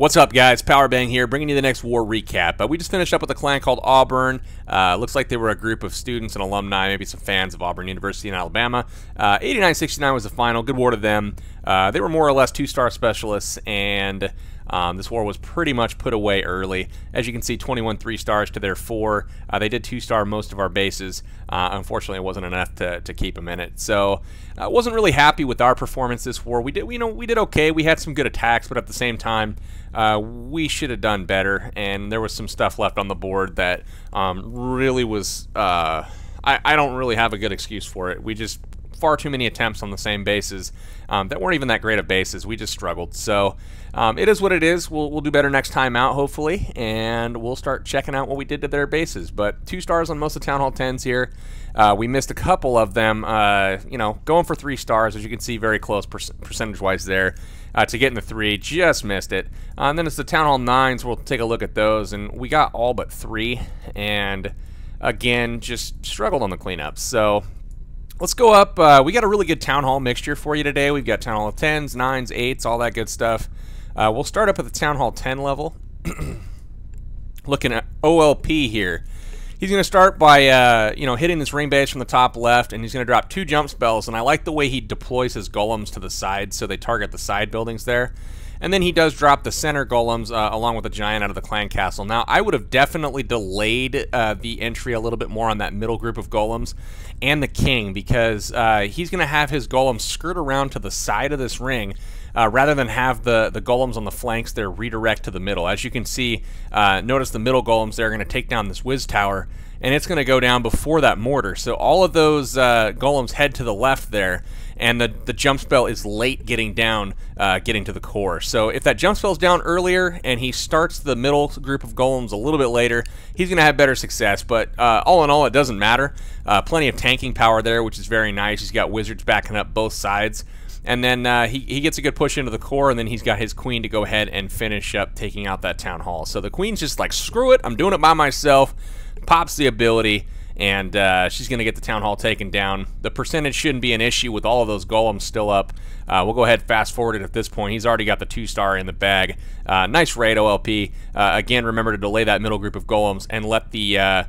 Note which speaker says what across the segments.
Speaker 1: What's up, guys? Powerbang here, bringing you the next war recap. We just finished up with a clan called Auburn. Looks like they were a group of students and alumni, maybe some fans of Auburn University in Alabama. 89-69 was the final. Good war to them. They were more or less two-star specialists, and this war was pretty much put away early. As you can see, 21 3-stars to their 4. They did 2-star most of our bases. Unfortunately, it wasn't enough to keep them in it. So, I wasn't really happy with our performance this war. We did okay. We had some good attacks, but at the same time, we should have done better. And there was some stuff left on the board that really was. I don't really have a good excuse for it. We just far too many attempts on the same bases that weren't even that great of bases. We just struggled. So it is what it is. We'll do better next time out, hopefully, and we'll start checking out what we did to their bases. But 2 stars on most of Town Hall 10s here. We missed a couple of them, going for 3 stars, as you can see, very close percentage-wise there. To get in the 3, just missed it. And then it's the Town Hall 9s. We'll take a look at those, and we got all but 3, and again, just struggled on the cleanup. So let's go up. We got a really good Town Hall mixture for you today. We've got Town Hall 10s, 9s, 8s, all that good stuff. We'll start up at the Town Hall 10 level. Looking at OLP here. He's going to start by, hitting this ring base from the top left, and he's going to drop 2 jump spells, and I like the way he deploys his golems to the side so they target the side buildings there. And then he does drop the center golems along with the giant out of the clan castle. Now, I would have definitely delayed the entry a little bit more on that middle group of golems and the king, because he's going to have his golems skirt around to the side of this ring rather than have the golems on the flanks there redirect to the middle. As you can see, notice the middle golems there are going to take down this whiz tower, and it's going to go down before that mortar. So all of those golems head to the left there, and the jump spell is late getting down, getting to the core. So if that jump spell's down earlier and he starts the middle group of golems a little bit later, he's going to have better success. But all in all, it doesn't matter. Plenty of tanking power there, which is very nice. He's got wizards backing up both sides. And then he gets a good push into the core, and then he's got his queen to go ahead and finish up taking out that town hall. So the queen's just like, screw it, I'm doing it by myself. Pops the ability, and she's going to get the town hall taken down. The percentage shouldn't be an issue with all of those golems still up. We'll go ahead fast forward it at this point. He's already got the 2-star in the bag. Nice raid, OLP. Again, remember to delay that middle group of golems and let the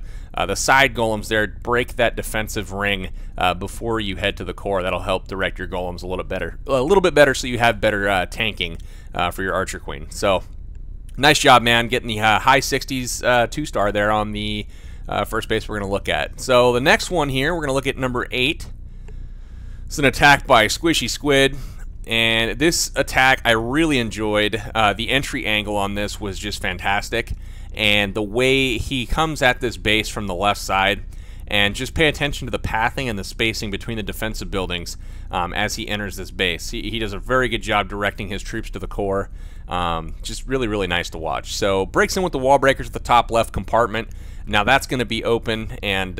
Speaker 1: side golems there break that defensive ring before you head to the core. That'll help direct your golems a little bit better, so you have better tanking for your archer queen. So nice job, man, getting the high 60s 2-star there on the first base we're going to look at. So the next one here, we're going to look at number 8. It's an attack by Squishy Squid, and this attack I really enjoyed. The entry angle on this was just fantastic, and the way he comes at this base from the left side, and just pay attention to the pathing and the spacing between the defensive buildings as he enters this base. He does a very good job directing his troops to the core. Just really, really nice to watch. So breaks in with the wall breakers at the top left compartment. Now that's going to be open, and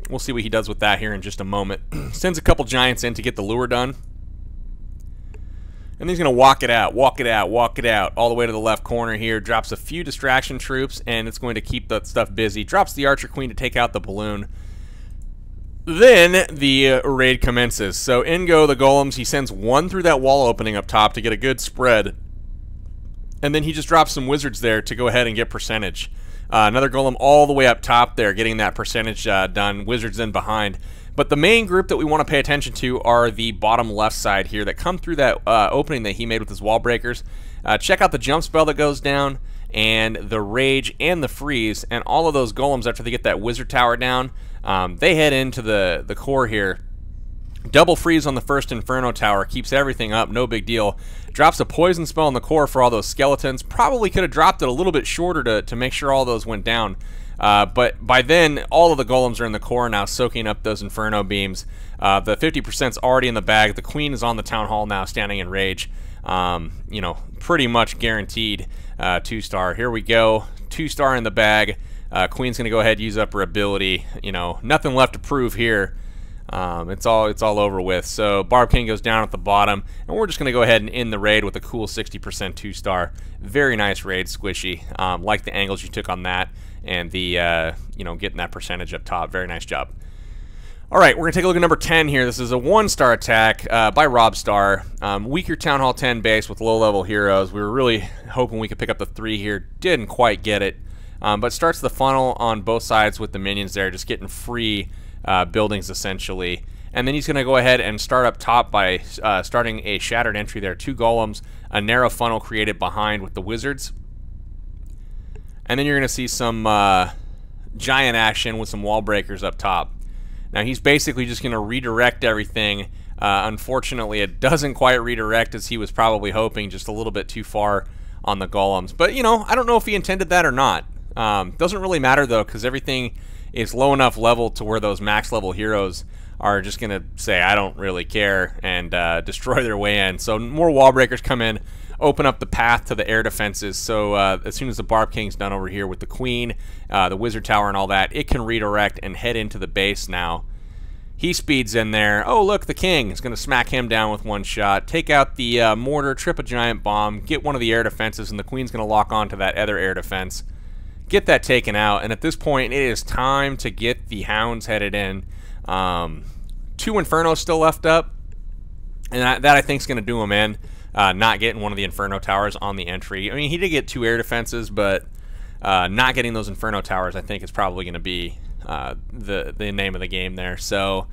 Speaker 1: we'll see what he does with that here in just a moment. Sends a couple giants in to get the lure done. And he's going to walk it out, all the way to the left corner here. Drops a few distraction troops, and it's going to keep that stuff busy. Drops the archer queen to take out the balloon. Then the raid commences. So in go the golems. He sends 1 through that wall opening up top to get a good spread. And then he just drops some wizards there to go ahead and get percentage. Another golem all the way up top there, getting that percentage done. Wizards in behind. But the main group that we want to pay attention to are the bottom left side here that come through that opening that he made with his wall breakers. Check out the jump spell that goes down, and the rage and the freeze, and all of those golems after they get that wizard tower down, they head into the core here. Double freeze on the first Inferno Tower, keeps everything up, no big deal. Drops a poison spell in the core for all those skeletons. Probably could have dropped it a little bit shorter to make sure all those went down. But by then, all of the golems are in the core now, soaking up those Inferno beams. The 50%'s already in the bag. The queen is on the town hall now, standing in rage. Pretty much guaranteed 2-star. Here we go, 2-star in the bag. Queen's going to go ahead and use up her ability. Nothing left to prove here. It's all over with. So Barb King goes down at the bottom, and we're just going to go ahead and end the raid with a cool 60% 2-star. Very nice raid, Squishy. Like the angles you took on that, and the getting that percentage up top. Very nice job. All right, we're going to take a look at number 10 here. This is a 1-star attack by Robstar. Weaker Town Hall 10 base with low-level heroes. We were really hoping we could pick up the 3 here. Didn't quite get it. But starts the funnel on both sides with the minions there, just getting free buildings essentially. And then he's going to go ahead and start up top by starting a shattered entry there. 2 golems, a narrow funnel created behind with the wizards. And then you're going to see some giant action with some wall breakers up top. Now he's basically just going to redirect everything. Unfortunately, it doesn't quite redirect as he was probably hoping, just a little bit too far on the golems. But, you know, I don't know if he intended that or not. Doesn't really matter, though, because everything is low enough level to where those max level heroes are just going to say, I don't really care, and destroy their way in. So more wall breakers come in, open up the path to the air defenses. So as soon as the Barb King's done over here with the Queen, the Wizard Tower and all that, it can redirect and head into the base now. He speeds in there. Oh, look, the King is going to smack him down with 1 shot. Take out the mortar, trip a giant bomb, get one of the air defenses, and the Queen's going to lock onto that other air defense. Get that taken out, and at this point, it is time to get the hounds headed in. 2 Infernos still left up, and that I think is going to do him in. Not getting one of the Inferno Towers on the entry. I mean, he did get 2 air defenses, but not getting those Inferno Towers, I think, is probably going to be the name of the game there. So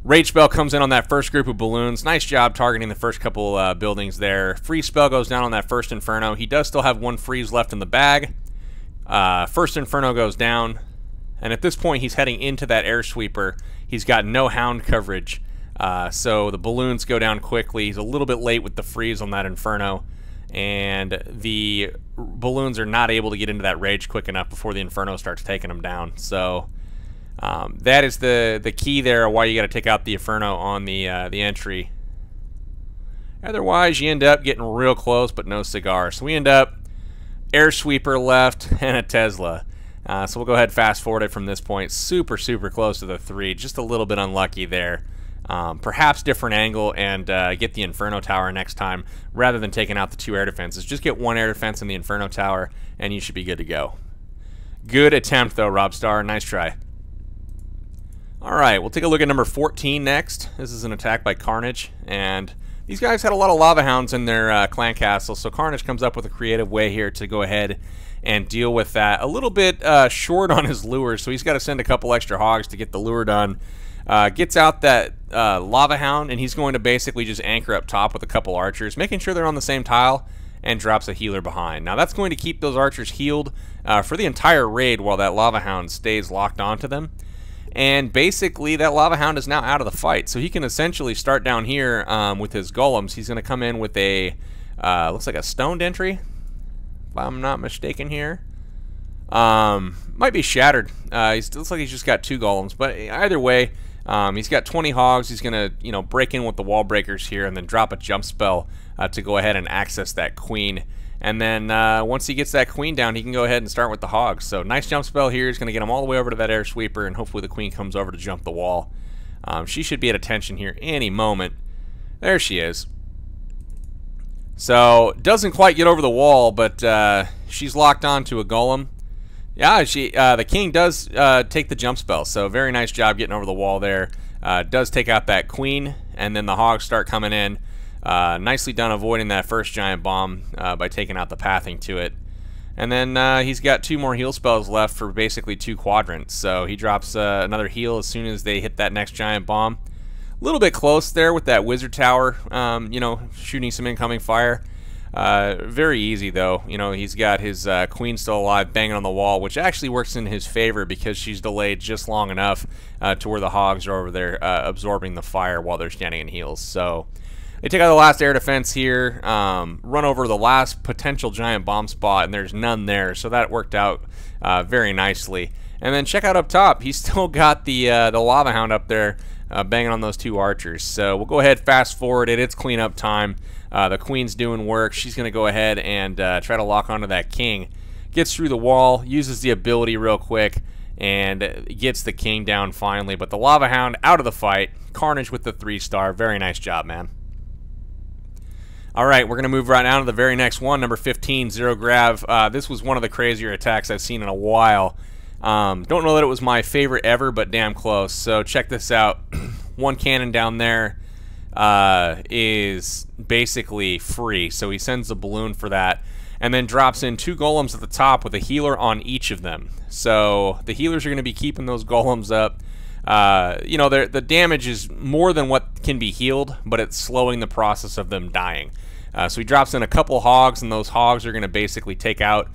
Speaker 1: Rage Spell comes in on that first group of balloons. Nice job targeting the first couple buildings there. Freeze Spell goes down on that first Inferno. He does still have 1 freeze left in the bag. First Inferno goes down, and at this point he's heading into that air sweeper. He's got no hound coverage, so the balloons go down quickly. He's a little bit late with the freeze on that Inferno, and the balloons are not able to get into that rage quick enough before the Inferno starts taking them down. So that is the key there, why you got to take out the Inferno on the entry. Otherwise, you end up getting real close, but no cigar. So we end up air sweeper left and a Tesla. So we'll go ahead and fast forward it from this point. Super, super close to the 3. Just a little bit unlucky there. Perhaps different angle and get the Inferno Tower next time rather than taking out the 2 air defenses. Just get 1 air defense in the Inferno Tower and you should be good to go. Good attempt though, Robstar. Nice try. Alright, we'll take a look at number 14 next. This is an attack by Carnage, and these guys had a lot of Lava Hounds in their clan castle, so Carnage comes up with a creative way here to go ahead and deal with that. A little bit short on his lure, so he's got to send a couple extra hogs to get the lure done. Gets out that Lava Hound, and he's going to basically just anchor up top with a couple archers, making sure they're on the same tile, and drops a healer behind. Now that's going to keep those archers healed for the entire raid while that Lava Hound stays locked onto them. And basically that Lava Hound is now out of the fight, so he can essentially start down here with his golems. He's going to come in with a looks like a stoned entry, if I'm not mistaken here. Might be shattered. It looks like he's just got 2 golems, but either way, he's got 20 hogs. He's going to, you know, break in with the wall breakers here and then drop a jump spell to go ahead and access that Queen. And then once he gets that Queen down, he can go ahead and start with the hogs. So nice jump spell here. He's going to get him all the way over to that air sweeper, and hopefully the Queen comes over to jump the wall. She should be at attention here any moment. There she is. So doesn't quite get over the wall, but she's locked onto a golem. Yeah, the King does take the jump spell. So very nice job getting over the wall there. Does take out that Queen, and then the hogs start coming in. Nicely done avoiding that first giant bomb by taking out the pathing to it. And then he's got 2 more heal spells left for basically 2 quadrants. So he drops another heal as soon as they hit that next giant bomb. A little bit close there with that Wizard Tower, you know, shooting some incoming fire. Very easy though. You know, he's got his Queen still alive, banging on the wall, which actually works in his favor because she's delayed just long enough to where the hogs are over there absorbing the fire while they're standing in heals. So they take out the last air defense here, run over the last potential giant bomb spot, and there's none there, so that worked out very nicely. And then check out up top, he's still got the Lava Hound up there banging on those 2 archers. So we'll go ahead, fast forward it. It's cleanup time. The Queen's doing work. She's going to go ahead and try to lock onto that King. Gets through the wall, uses the ability real quick, and gets the King down finally. But the Lava Hound out of the fight. Carnage with the 3-star. Very nice job, man. All right, we're going to move right down to the very next one, number 15, Zero Grav. This was one of the crazier attacks I've seen in a while. Don't know that it was my favorite ever, but damn close. So check this out. One cannon down there is basically free, so he sends a balloon for that, and then drops in 2 golems at the top with a healer on each of them. So the healers are going to be keeping those golems up. You know, the damage is more than what can be healed, but it's slowing the process of them dying. So he drops in a couple hogs, and those hogs are going to basically take out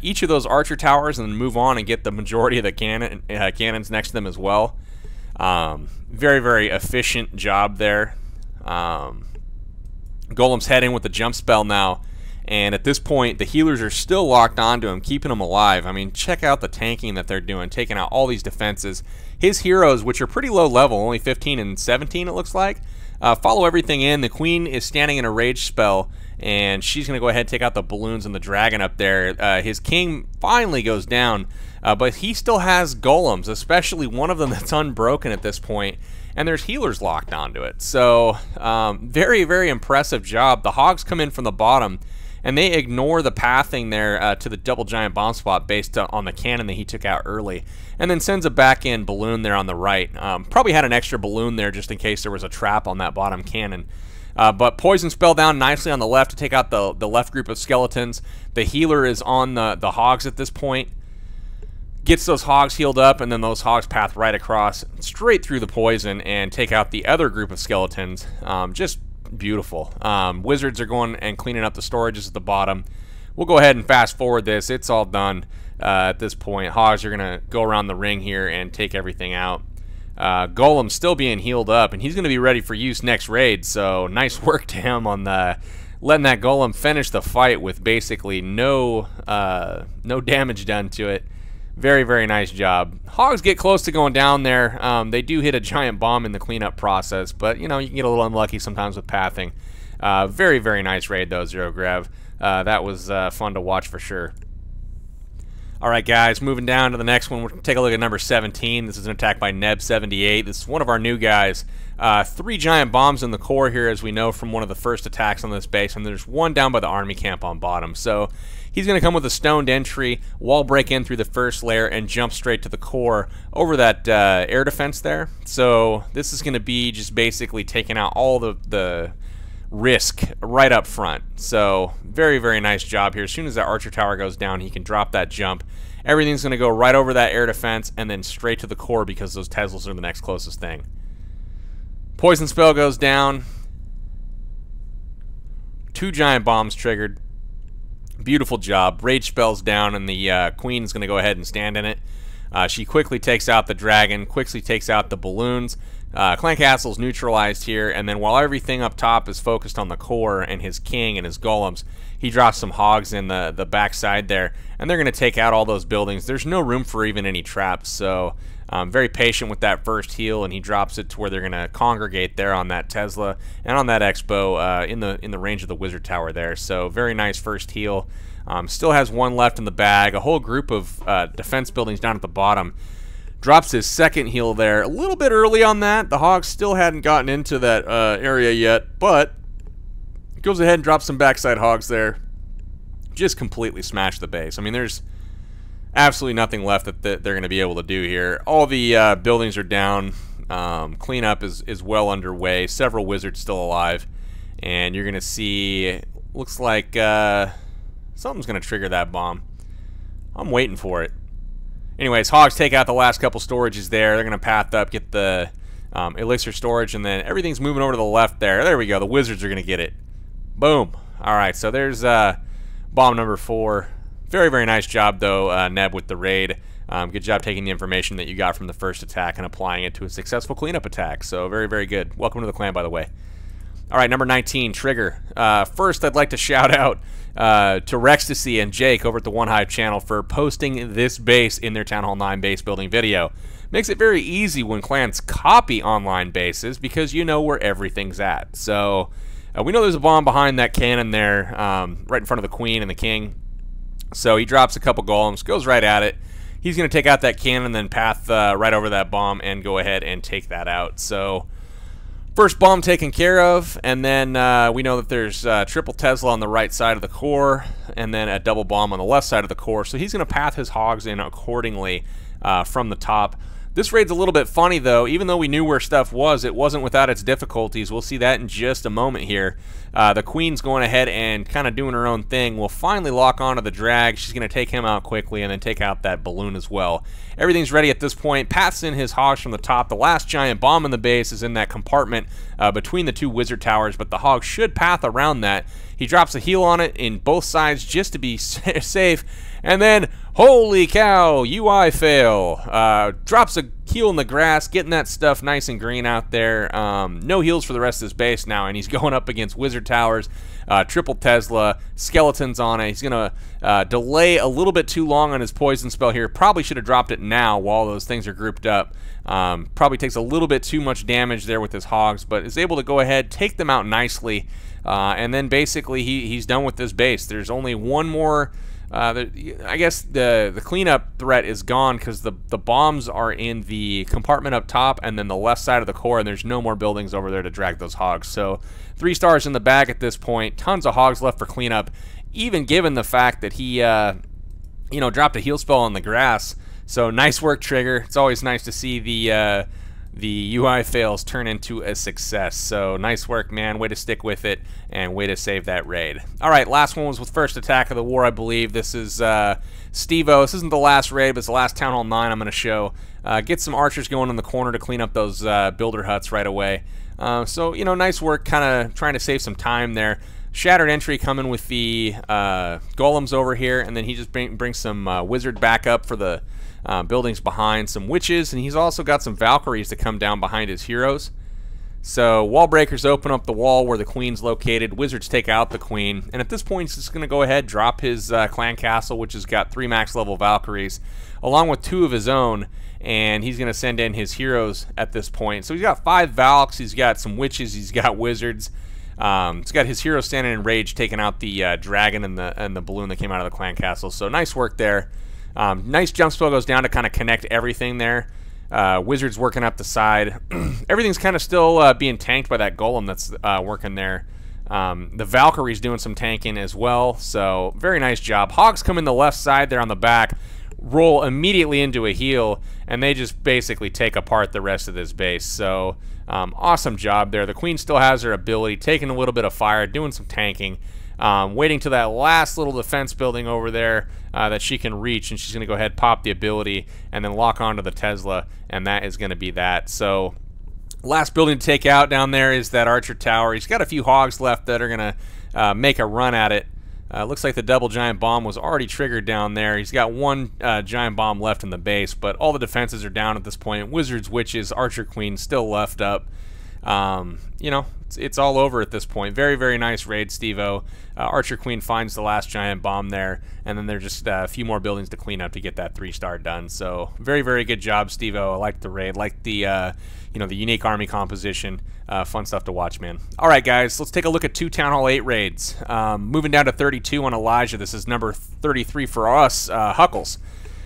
Speaker 1: each of those archer towers and then move on and get the majority of the cannons next to them as well. Very, very efficient job there. Golem's head in with the jump spell now, and at this point the healers are still locked onto him, keeping him alive. I mean, check out the tanking that they're doing, taking out all these defenses. His heroes, which are pretty low level, only 15 and 17 it looks like, follow everything in. The queen is standing in a rage spell, and she's going to go ahead and take out the balloons and the dragon up there. His king finally goes down, but he still has golems, especially one of them that's unbroken at this point, and there's healers locked onto it. So very, very impressive job. The hogs come in from the bottom, and they ignore the pathing there to the double giant bomb spot based on the cannon that he took out early, and then sends a back-end balloon there on the right. Probably had an extra balloon there just in case there was a trap on that bottom cannon. But poison spell down nicely on the left to take out the left group of skeletons. The healer is on the hogs at this point. Gets those hogs healed up, and then those hogs path right across, straight through the poison, and take out the other group of skeletons. Just beautiful. Wizards are going and cleaning up the storages at the bottom. We'll go ahead and fast forward this. It's all done at this point. Hogs are going to go around the ring here and take everything out. Golem's still being healed up, and he's going to be ready for use next raid, so nice work to him on letting that golem finish the fight with basically no damage done to it. Very, very nice job. Hogs get close to going down there. They do hit a giant bomb in the cleanup process, but you know, you can get a little unlucky sometimes with pathing. Very, very nice raid though, Zero Grav. That was fun to watch for sure. Alright guys, moving down to the next one, we'll take a look at number 17. This is an attack by Neb78. This is one of our new guys. 3 giant bombs in the core here, as we know from one of the first attacks on this base, and there's one down by the army camp on bottom. So he's going to come with a stoned entry, wall break in through the first layer, and jump straight to the core over that air defense there. So this is going to be just basically taking out all the risk right up front. So very, very nice job here. As soon as that archer tower goes down, he can drop that jump. Everything's going to go right over that air defense and then straight to the core because those Teslas are the next closest thing. Poison spell goes down. 2 giant bombs triggered. Beautiful job. Rage spell's down, and the queen's going to go ahead and stand in it. She quickly takes out the dragon, quickly takes out the balloons. Clan Castle's neutralized here, and then while everything up top is focused on the core and his king and his golems, he drops some hogs in the backside there, and they're going to take out all those buildings. There's no room for even any traps, so very patient with that first heal, and he drops it to where they're going to congregate there on that Tesla and on that Expo in the range of the wizard tower there. So very nice first heal. Still has one left in the bag. A whole group of defense buildings down at the bottom. Drops his second heal there. A little bit early on that. The hogs still hadn't gotten into that area yet, but goes ahead and drops some backside hogs there. Just completely smashed the base. I mean, there's absolutely nothing left that they're going to be able to do here. All the buildings are down. Cleanup is well underway. Several wizards still alive. And you're going to see, looks like something's going to trigger that bomb. I'm waiting for it. Anyways, hogs take out the last couple storages there. They're going to path up, get the elixir storage, and then everything's moving over to the left there. There we go. The wizards are going to get it. Boom. All right, so there's bomb number 4. Very, very nice job, though, Neb, with the raid. Good job taking the information that you got from the first attack and applying it to a successful cleanup attack. So very, very good. Welcome to the clan, by the way. All right, number 19, Trigger. First, I'd like to shout out to Rextasy and Jake over at the One Hive channel for posting this base in their Town Hall 9 base building video. Makes it very easy when clans copy online bases because you know where everything's at. So we know there's a bomb behind that cannon there, right in front of the queen and the king. So he drops a couple golems, goes right at it. He's going to take out that cannon, then path right over that bomb and go ahead and take that out. So first bomb taken care of, and then we know that there's triple Tesla on the right side of the core, and then a double bomb on the left side of the core. So he's going to path his hogs in accordingly from the top. This raid's a little bit funny, though. Even though we knew where stuff was, it wasn't without its difficulties. We'll see that in just a moment here. The queen's going ahead and kind of doing her own thing. We'll finally lock onto the drag. She's going to take him out quickly and then take out that balloon as well. Everything's ready at this point. Paths in his hogs from the top. The last giant bomb in the base is in that compartment between the two wizard towers, but the hog should path around that. He drops a heal on it in both sides just to be safe. And then, holy cow, UI fail. Drops a heal in the grass, getting that stuff nice and green out there. No heals for the rest of his base now, and he's going up against wizard towers, triple Tesla, skeletons on it. He's going to delay a little bit too long on his poison spell here. Probably should have dropped it now while those things are grouped up. Probably takes a little bit too much damage there with his hogs, but is able to go ahead, take them out nicely, and then basically he's done with this base. There's only one more. I guess the cleanup threat is gone because the bombs are in the compartment up top and then the left side of the core, and there's no more buildings over there to drag those hogs. So 3 stars in the bag at this point. Tons of hogs left for cleanup, even given the fact that he dropped a heal spell on the grass. So nice work, Trigger. It's always nice to see the UI fails turn into a success. So nice work, man. Way to stick with it and way to save that raid. All right, last one was with first attack of the war, I believe. This is Steve-O. This isn't the last raid, but it's the last Town Hall 9 I'm going to show. Get some archers going in the corner to clean up those builder huts right away. So, nice work kind of trying to save some time there. Shattered entry coming with the golems over here, and then he just brings some wizard back up for the buildings behind, some witches, and he's also got some Valkyries to come down behind his heroes. So wall breakers open up the wall where the queen's located. Wizards take out the queen, and at this point he's just going to go ahead, drop his clan castle, which has got 3 max level Valkyries, along with 2 of his own, and he's going to send in his heroes at this point. So he's got 5 Valks, he's got some witches, he's got wizards. He's got his hero standing in rage, taking out the dragon and the balloon that came out of the clan castle. So nice work there. Nice jump spell goes down to kind of connect everything there. Wizards working up the side. Everything's kind of still being tanked by that golem that's working there. The Valkyrie's doing some tanking as well, so very nice job. Hogs come in the left side there on the back, roll immediately into a heal, and they just basically take apart the rest of this base. So awesome job there. The queen still has her ability, taking a little bit of fire, doing some tanking. Waiting to that last little defense building over there that she can reach, and she's going to go ahead, pop the ability, and then lock onto the Tesla, and that is going to be that. So last building to take out down there is that archer tower. He's got a few hogs left that are going to make a run at it. Looks like the double giant bomb was already triggered down there. He's got 1 giant bomb left in the base, but all the defenses are down at this point. Wizards, witches, archer queen still left up. It's all over at this point. Very, very nice raid, Steve-O. Archer Queen finds the last giant bomb there, and then there's just a few more buildings to clean up to get that 3-star done. So very, very good job, Steve-O. I like the raid, like the the unique army composition. Fun stuff to watch, man. All right, guys, let's take a look at 2 Town Hall 8 raids. Moving down to 32 on Elijah. This is number 33 for us, Huckles.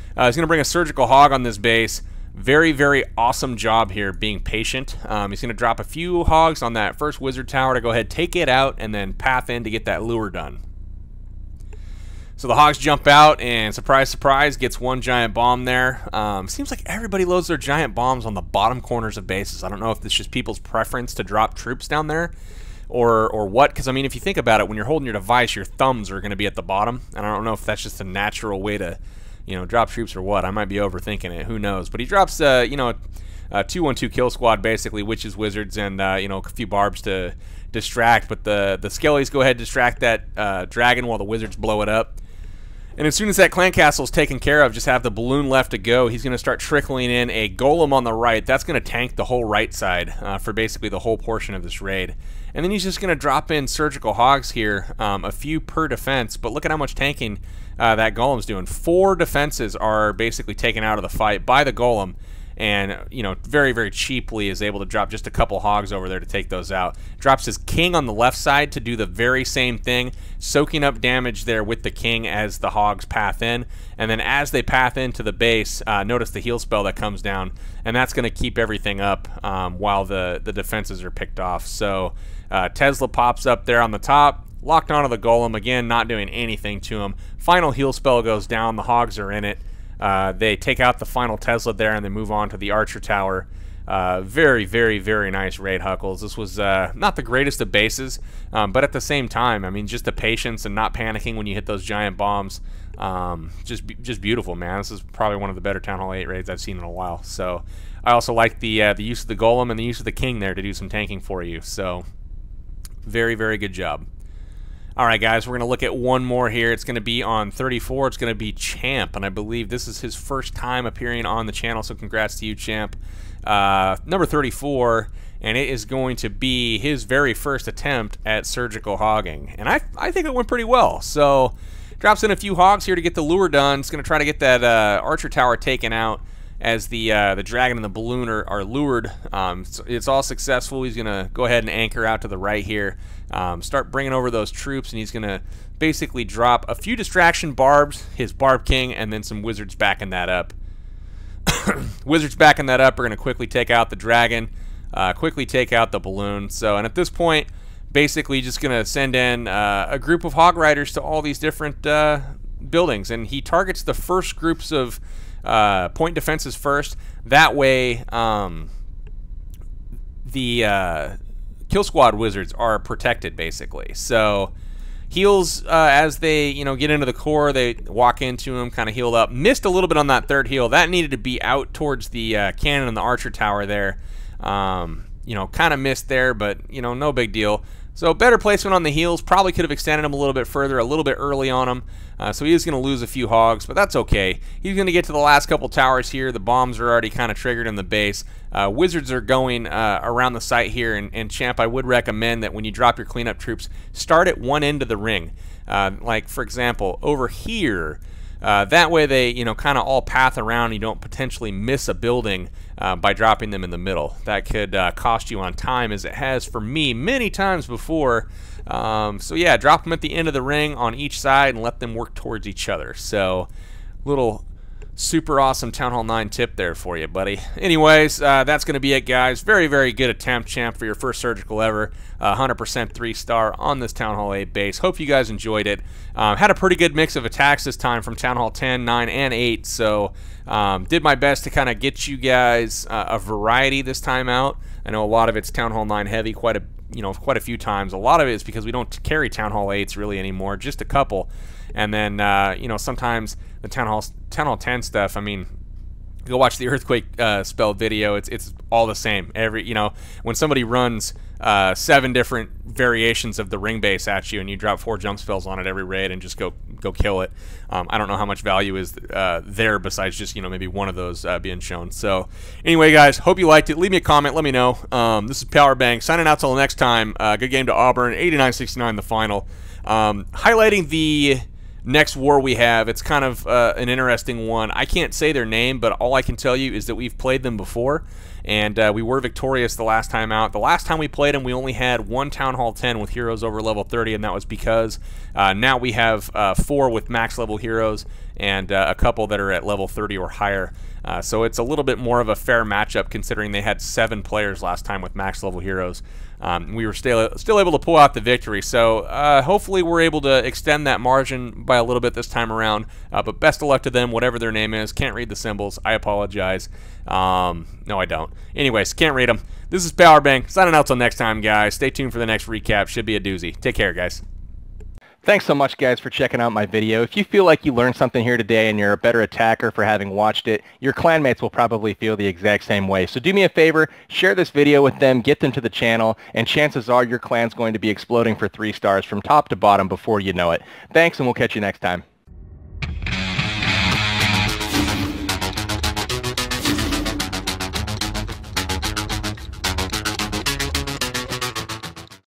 Speaker 1: He's going to bring a surgical hog on this base. Very, very awesome job here being patient. He's going to drop a few hogs on that first wizard tower to go ahead, take it out, and then path in to get that lure done. So the hogs jump out, and surprise, surprise, gets 1 giant bomb there. Seems like everybody loads their giant bombs on the bottom corners of bases. I don't know if it's just people's preference to drop troops down there or what, because, I mean, if you think about it, when you're holding your device, your thumbs are going to be at the bottom, and I don't know if that's just a natural way to drop troops or what. I might be overthinking it. Who knows? But he drops, a 2-1-2 kill squad, basically, witches, wizards, and, a few barbs to distract. But the skellies go ahead and distract that dragon while the wizards blow it up. And as soon as that clan castle is taken care of, just have the balloon left to go, he's going to start trickling in a golem on the right. That's going to tank the whole right side for basically the whole portion of this raid. And then he's just going to drop in surgical hogs here, a few per defense. But look at how much tanking that golem's doing. 4 defenses are basically taken out of the fight by the golem. And, very, very cheaply is able to drop just a couple hogs over there to take those out. Drops his king on the left side to do the very same thing, soaking up damage there with the king as the hogs path in. And then as they path into the base, notice the heal spell that comes down, and that's going to keep everything up while the defenses are picked off. So Tesla pops up there on the top, locked onto the golem, again, not doing anything to him. Final heal spell goes down, the hogs are in it. They take out the final Tesla there and then move on to the Archer Tower. Very, very, very nice raid, Huckles. This was not the greatest of bases, but at the same time, I mean, just the patience and not panicking when you hit those giant bombs, just beautiful, man. This is probably one of the better Town Hall 8 raids I've seen in a while. So I also like the use of the Golem and the use of the King there to do some tanking for you. So very, very good job. All right, guys, we're going to look at one more here. It's going to be on 34. It's going to be Champ, and I believe this is his first time appearing on the channel, so congrats to you, Champ. Number 34, and it is going to be his very first attempt at surgical hogging, and I think it went pretty well. So drops in a few hogs here to get the lure done. It's going to try to get that Archer Tower taken out as the dragon and the balloon are lured. So it's all successful. He's going to go ahead and anchor out to the right here, start bringing over those troops, and he's going to basically drop a few distraction barbs, his Barb King, and then some wizards backing that up. Wizards backing that up are going to quickly take out the dragon, quickly take out the balloon. So, and at this point, basically just going to send in a group of hog riders to all these different buildings, and he targets the first groups of point defenses first. That way, the kill squad wizards are protected, basically. So heals as they get into the core, they walk into him, kind of heal up. Missed a little bit on that third heal. That needed to be out towards the cannon and the Archer Tower there. Kind of missed there, but no big deal. So better placement on the heals. Probably could have extended him a little bit further, a little bit early on him. So he is going to lose a few hogs, but that's okay. He's going to get to the last couple towers here. The bombs are already kind of triggered in the base. Wizards are going around the site here, and Champ, I would recommend that when you drop your cleanup troops, start at one end of the ring. Like, for example, over here. That way they, kind of all path around. You don't potentially miss a building by dropping them in the middle. That could cost you on time, as it has for me many times before. So yeah, drop them at the end of the ring on each side and let them work towards each other. So, little super awesome Town Hall 9 tip there for you, buddy. Anyways, that's going to be it, guys. Very, very good attempt, Champ, for your first surgical ever. 100% 3-star on this Town Hall 8 base. Hope you guys enjoyed it. Had a pretty good mix of attacks this time from Town Hall 10, 9, and 8. So did my best to kind of get you guys a variety this time out. I know a lot of it's Town Hall 9 heavy, quite a few times. A lot of it is because we don't carry Town Hall 8s really anymore, just a couple. And then sometimes the Town Hall 10 stuff, I mean, go watch the Earthquake spell video. It's all the same. When somebody runs 7 different variations of the ring base at you and you drop 4 jump spells on it every raid and just go kill it, I don't know how much value is there besides just maybe one of those being shown. So anyway, guys, hope you liked it. Leave me a comment, let me know. This is Powerbang signing out till next time. Good game to Auburn, 89-69 the final. Highlighting the next war we have. It's kind of an interesting one. I can't say their name, but all I can tell you is that we've played them before, and we were victorious the last time out. The last time we played them, we only had 1 Town Hall 10 with heroes over level 30, and that was because now we have 4 with max level heroes and a couple that are at level 30 or higher. So it's a little bit more of a fair matchup considering they had 7 players last time with max level heroes. We were still able to pull out the victory. So hopefully we're able to extend that margin by a little bit this time around. But best of luck to them, whatever their name is. Can't read the symbols. I apologize. No, I don't. Anyways, can't read them. This is Powerbang. Signing out till next time, guys. Stay tuned for the next recap. Should be a doozy. Take care, guys.
Speaker 2: Thanks so much, guys, for checking out my video. If you feel like you learned something here today and you're a better attacker for having watched it, your clanmates will probably feel the exact same way. So do me a favor, share this video with them, get them to the channel, and chances are your clan's going to be exploding for 3 stars from top to bottom before you know it. Thanks, and we'll catch you next time.